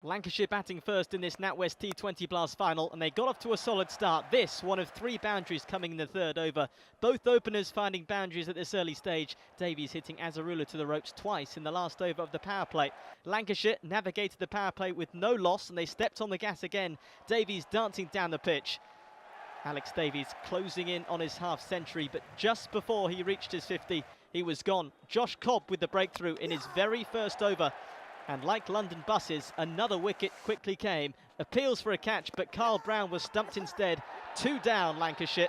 Lancashire batting first in this NatWest T20 Blast final, and they got off to a solid start. This, one of three boundaries coming in the third over. Both openers finding boundaries at this early stage. Davies hitting Azarula to the ropes twice in the last over of the power play. Lancashire navigated the power play with no loss, and they stepped on the gas again. Davies dancing down the pitch. Alex Davies closing in on his half-century, but just before he reached his 50, he was gone. Josh Cobb with the breakthrough in his very first over. And like London buses, another wicket quickly came. Appeals for a catch, but Carl Brown was stumped instead. 2 down, Lancashire.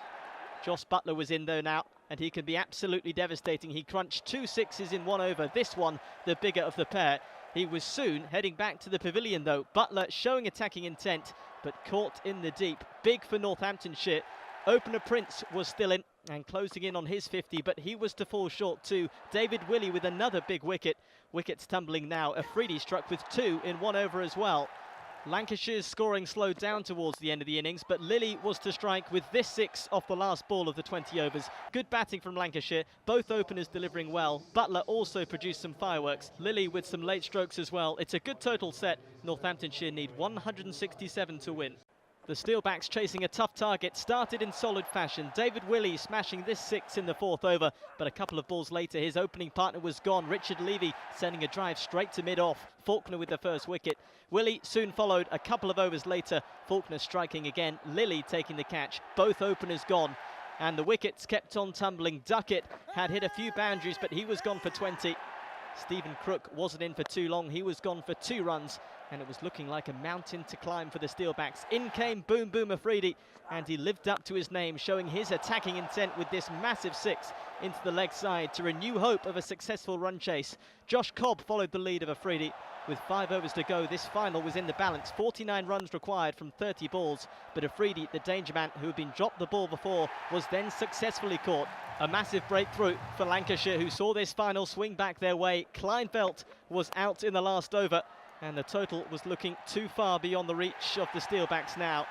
Joss Buttler was in though now, and he can be absolutely devastating. He crunched 2 sixes in 1 over. This one, the bigger of the pair. He was soon heading back to the pavilion though. Buttler showing attacking intent, but caught in the deep. Big for Northamptonshire. Opener Prince was still in and closing in on his 50, but he was to fall short too. David Willey with another big wicket. Wickets tumbling now. Afridi struck with 2 in 1 over as well. Lancashire's scoring slowed down towards the end of the innings, but Lilly was to strike with this 6 off the last ball of the 20 overs. Good batting from Lancashire, both openers delivering well. Buttler also produced some fireworks. Lilly with some late strokes as well. It's a good total set. Northamptonshire need 167 to win. The Steelbacks chasing a tough target, started in solid fashion. David Willey smashing this 6 in the 4th over, but a couple of balls later his opening partner was gone. Richard Levy sending a drive straight to mid-off. Faulkner with the first wicket. Willey soon followed a couple of overs later. Faulkner striking again, Lilly taking the catch. Both openers gone, and the wickets kept on tumbling. Duckett had hit a few boundaries, but he was gone for 20. Stephen Crook wasn't in for too long. He was gone for 2 runs, and it was looking like a mountain to climb for the Steelbacks. In came Boom Boom Afridi, and he lived up to his name, showing his attacking intent with this massive 6 into the leg side to renew hope of a successful run chase. Josh Cobb followed the lead of Afridi. With 5 overs to go, this final was in the balance. 49 runs required from 30 balls, but Afridi, the danger man who had been dropped the ball before, was then successfully caught. A massive breakthrough for Lancashire, who saw this final swing back their way. Kleinfeldt was out in the last over, and the total was looking too far beyond the reach of the Steelbacks now.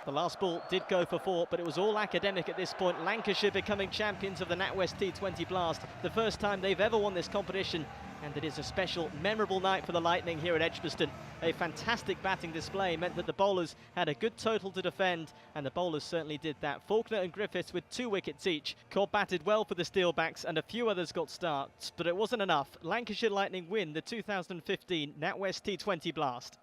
The last ball did go for 4, but it was all academic at this point. Lancashire becoming champions of the NatWest T20 Blast, the first time they've ever won this competition, and it is a special, memorable night for the Lightning here at Edgbaston. A fantastic batting display meant that the bowlers had a good total to defend, and the bowlers certainly did that. Faulkner and Griffiths with 2 wickets each. Cobb batted well for the Steelbacks, and a few others got starts, but it wasn't enough. Lancashire Lightning win the 2015 NatWest T20 Blast.